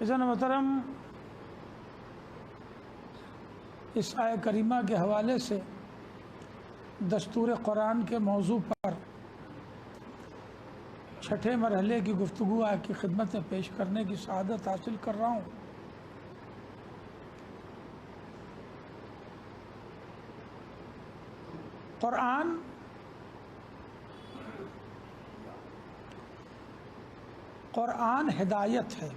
عزیزان محترم، اس آیہ کریمہ کے حوالے سے دستور قرآن کے موضوع پر چھٹے مرحلے کی گفتگو آپ کی خدمت میں پیش کرنے کی سعادت حاصل کر رہا ہوں۔ قرآن ہدایت ہے،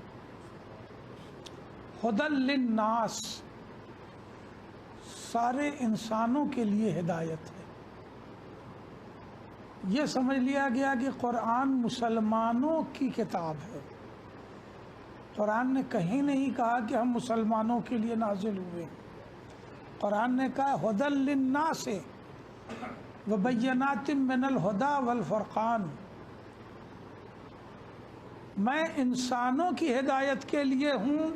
ہدی للناس، سارے انسانوں کے لیے ہدایت ہے۔ یہ سمجھ لیا گیا کہ قرآن مسلمانوں کی کتاب ہے۔ قرآن نے کہیں نہیں کہا کہ ہم مسلمانوں کے لیے نازل ہوئے۔ قرآن نے کہا ہدی للناس وبینات من الہدی والفرقان، میں انسانوں کی ہدایت کے لیے ہوں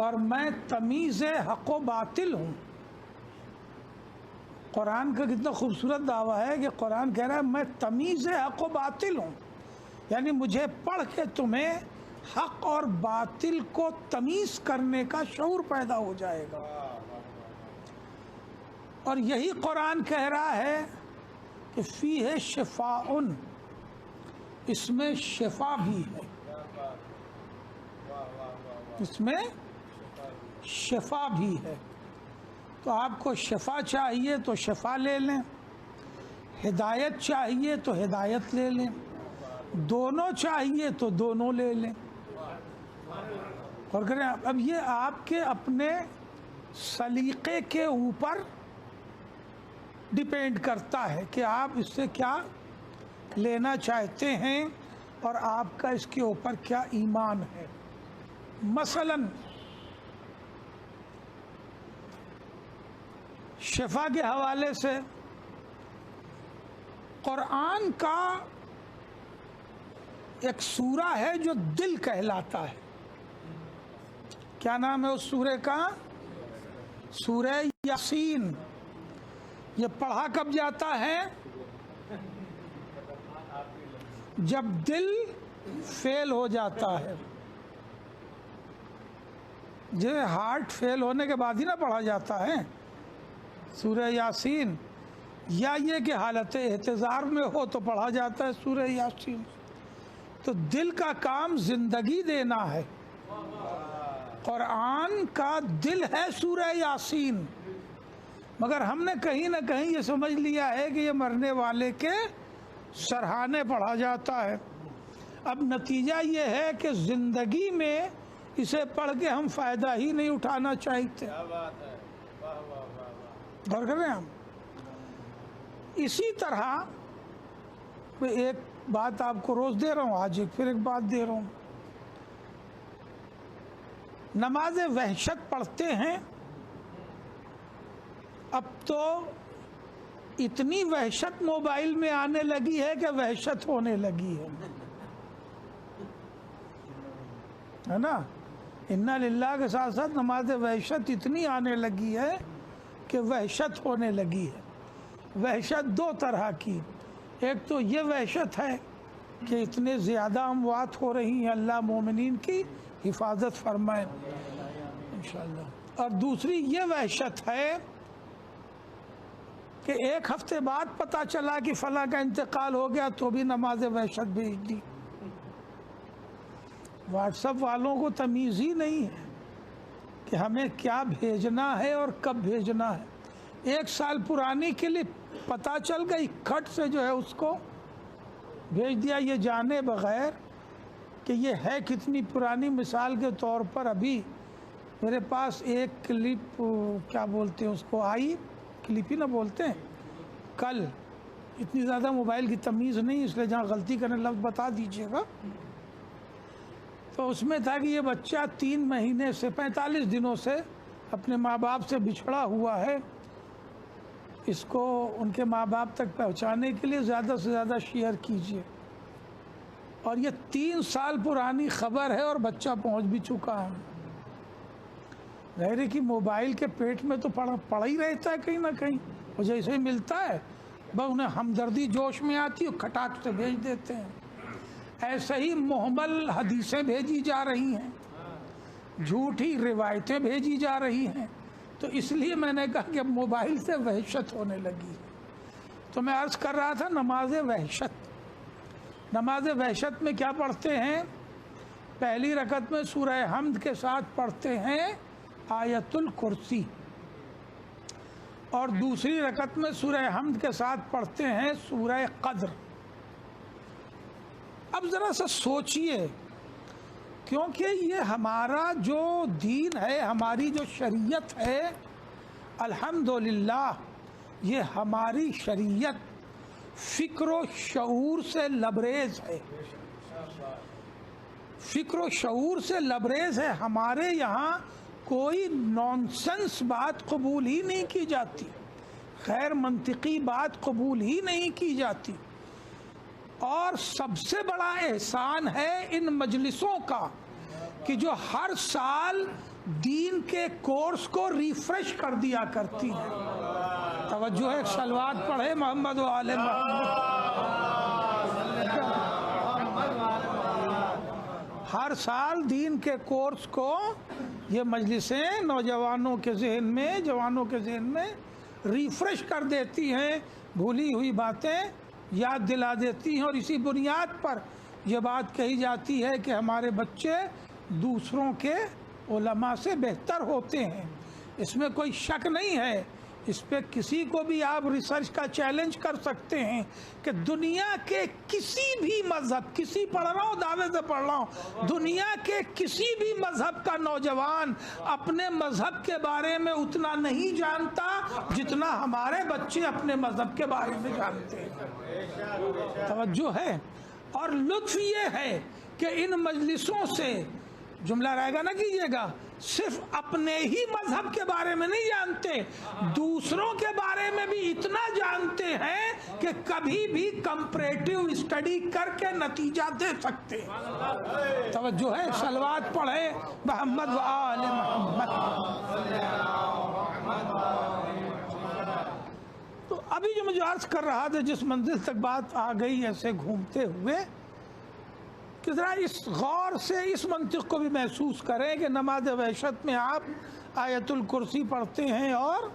اور میں تمیز حق و باطل ہوں۔ قرآن کا کتنا خوبصورت دعویٰ ہے کہ قرآن کہہ رہا ہے میں تمیز حق و باطل ہوں، یعنی مجھے پڑھ کے تمہیں حق اور باطل کو تمیز کرنے کا شعور پیدا ہو جائے گا۔ اور یہی قرآن کہہ رہا ہے کہ فیہ شفاء، اس میں شفا بھی ہے، اس میں شفا بھی ہے۔ تو آپ کو شفا چاہیے تو شفا لے لیں، ہدایت چاہیے تو ہدایت لے لیں، دونوں چاہیے تو دونوں لے لیں۔ اور کریں اب یہ آپ کے اپنے سلیقے کے اوپر ڈیپینڈ کرتا ہے کہ آپ اس سے کیا لینا چاہتے ہیں اور آپ کا اس کے اوپر کیا ایمان ہے۔ مثلاً شفا کے حوالے سے قرآن کا ایک سورہ ہے جو دل کہلاتا ہے۔ کیا نام ہے اس سورہ کا؟ سورہ یاسین۔ یہ پڑھا کب جاتا ہے؟ جب دل فیل ہو جاتا ہے۔ جو ہارٹ فیل ہونے کے بعد ہی نہ پڑھا جاتا ہے سورہ یاسین، یا یہ کہ حالت احتضار میں ہو تو پڑھا جاتا ہے سورہ یاسین۔ تو دل کا کام زندگی دینا ہے۔ قرآن کا دل ہے سورہ یاسین، مگر ہم نے کہیں نہ کہیں یہ سمجھ لیا ہے کہ یہ مرنے والے کے سرہانے پڑھا جاتا ہے۔ اب نتیجہ یہ ہے کہ زندگی میں اسے پڑھ کے ہم فائدہ ہی نہیں اٹھانا چاہتے۔ غور کر رہے ہیں ہم؟ اسی طرح ایک بات آپ کو روز دے رہا ہوں، آج پھر ایک بات دے رہا ہوں۔ نماز وحشت پڑھتے ہیں، اب تو اتنی وحشت موبائل میں آنے لگی ہے کہ وحشت ہونے لگی ہے نا؟ انا للہ کے ساتھ ساتھ نماز وحشت اتنی آنے لگی ہے کہ وحشت ہونے لگی ہے۔ وحشت دو طرح کی، ایک تو یہ وحشت ہے کہ اتنے زیادہ اموات ہو رہی ہیں، اللہ مومنین کی حفاظت فرمائے انشاءاللہ، اور دوسری یہ وحشت ہے کہ ایک ہفتے بعد پتہ چلا کہ فلاں کا انتقال ہو گیا تو بھی نماز وحشت بھیج دی۔ واٹس ایپ والوں کو تمیز ہی نہیں ہے کہ ہمیں کیا بھیجنا ہے اور کب بھیجنا ہے۔ ایک سال پرانی کلپ پتہ چل گئی، کھٹ سے جو ہے اس کو بھیج دیا، یہ جانے بغیر کہ یہ ہے کتنی پرانی۔ مثال کے طور پر ابھی میرے پاس ایک کلپ، کیا بولتے ہیں اس کو، آئی کلپ ہی نہ بولتے ہیں، کل، اتنی زیادہ موبائل کی تمیز نہیں، اس لیے جہاں غلطی کرنے لفظ بتا دیجیے گا۔ تو اس میں تھا کہ یہ بچہ 3 مہینے سے 45 دنوں سے اپنے ماں باپ سے بچھڑا ہوا ہے، اس کو ان کے ماں باپ تک پہنچانے کے لیے زیادہ سے زیادہ شیئر کیجیے۔ اور یہ 3 سال پرانی خبر ہے اور بچہ پہنچ بھی چکا ہے۔ غیر کہ موبائل کے پیٹ میں تو پڑا ہی رہتا ہے کہیں نہ کہیں، وہ جیسے ہی ملتا ہے بس انہیں ہمدردی جوش میں آتی ہے، کھٹاک سے بھیج دیتے ہیں۔ ایسے ہی محمل حدیثیں بھیجی جا رہی ہیں جھوٹی روایتیں بھیجی جا رہی ہیں. تو اس لیے میں نے کہا کہ اب موبائل سے وحشت ہونے لگی. تو میں عرض کر رہا تھا نماز وحشت. نماز وحشت میں کیا پڑھتے ہیں؟ پہلی رکعت میں سورہ حمد کے ساتھ پڑھتے ہیں آیت الکرسی، اور دوسری رکعت میں سورہ حمد کے ساتھ پڑھتے ہیں سورہ قدر. اب ذرا سا سوچئے، کیونکہ یہ ہمارا جو دین ہے، ہماری جو شریعت ہے، الحمدللہ یہ ہماری شریعت فکر و شعور سے لبریز ہے. فکر و شعور سے لبریز ہے. ہمارے یہاں کوئی نانسنس بات قبول ہی نہیں کی جاتی، غیر منطقی بات قبول ہی نہیں کی جاتی. اور سب سے بڑا احسان ہے ان مجلسوں کا کہ جو ہر سال دین کے کورس کو ریفریش کر دیا کرتی ہیں. توجہ ہے، صلوات پڑھے محمد و آل محمد. ہر سال دین کے کورس کو یہ مجلسیں نوجوانوں کے ذہن میں، جوانوں کے ذہن میں ریفریش کر دیتی ہیں، بھولی ہوئی باتیں یاد دلا دیتی ہیں. اور اسی بنیاد پر یہ بات کہی جاتی ہے کہ ہمارے بچے دوسروں کے علماء سے بہتر ہوتے ہیں. اس میں کوئی شک نہیں ہے. اس پہ کسی کو بھی آپ ریسرچ کا چیلنج کر سکتے ہیں کہ دنیا کے کسی بھی مذہب، کسی پڑھ رہا ہوں، دعوے سے پڑھ رہا ہوں، دنیا کے کسی بھی مذہب کا نوجوان اپنے مذہب کے بارے میں اتنا نہیں جانتا جتنا ہمارے بچے اپنے مذہب کے بارے میں جانتے ہیں. توجہ ہے. اور لطف یہ ہے کہ ان مجلسوں سے، جملہ رائے گا نہ کیجیے گا، صرف اپنے ہی مذہب کے بارے میں نہیں جانتے، دوسروں کے بارے میں بھی اتنا جانتے ہیں کہ کبھی بھی کمپریٹیو اسٹڈی کر کے نتیجہ دے سکتے. توجہ ہے، صلوات پڑھے محمد و آل محمد. تو ابھی جو مجھے عرض کر رہا تھا، جس منزل تک بات آ گئی ایسے گھومتے ہوئے، کہ ذرا اس غور سے اس منطق کو بھی محسوس کریں کہ نماز وحشت میں آپ آیت الکرسی پڑھتے ہیں اور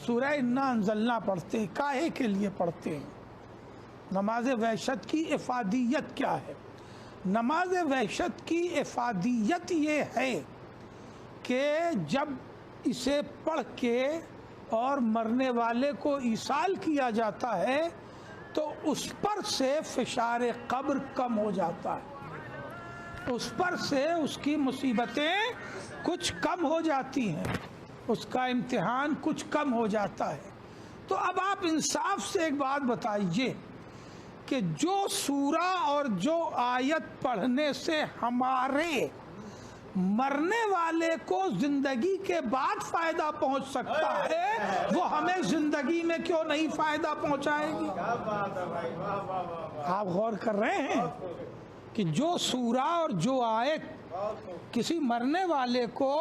سورہ انا انزلنا پڑھتے ہیں. کاہے کے لیے پڑھتے ہیں؟ نماز وحشت کی افادیت کیا ہے؟ نماز وحشت کی افادیت یہ ہے کہ جب اسے پڑھ کے اور مرنے والے کو ایصال کیا جاتا ہے تو اس پر سے فشار قبر کم ہو جاتا ہے، اس پر سے اس کی مصیبتیں کچھ کم ہو جاتی ہیں، اس کا امتحان کچھ کم ہو جاتا ہے. تو اب آپ انصاف سے ایک بات بتائیے کہ جو سورہ اور جو آیت پڑھنے سے ہمارے مرنے والے کو زندگی کے بعد فائدہ پہنچ سکتا ہے، وہ ہمیں زندگی میں کیوں نہیں فائدہ پہنچائے گی؟ آپ غور کر رہے ہیں کہ جو سورہ اور جو آیت کسی مرنے والے کو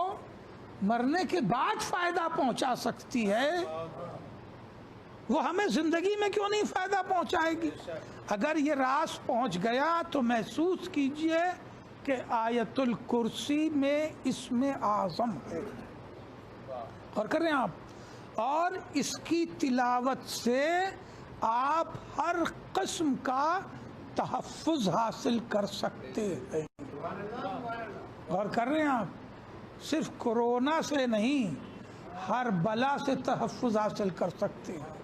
مرنے کے بعد فائدہ پہنچا سکتی ہے، وہ ہمیں زندگی میں کیوں نہیں فائدہ پہنچائے گی؟ اگر یہ راز پہنچ گیا تو محسوس کیجئے کہ آیت الکرسی میں اسم اعظم ہے. اور کر رہے ہیں آپ، اور اس کی تلاوت سے آپ ہر قسم کا تحفظ حاصل کر سکتے ہیں. اور کر رہے ہیں آپ، صرف کورونا سے نہیں، ہر بلا سے تحفظ حاصل کر سکتے ہیں.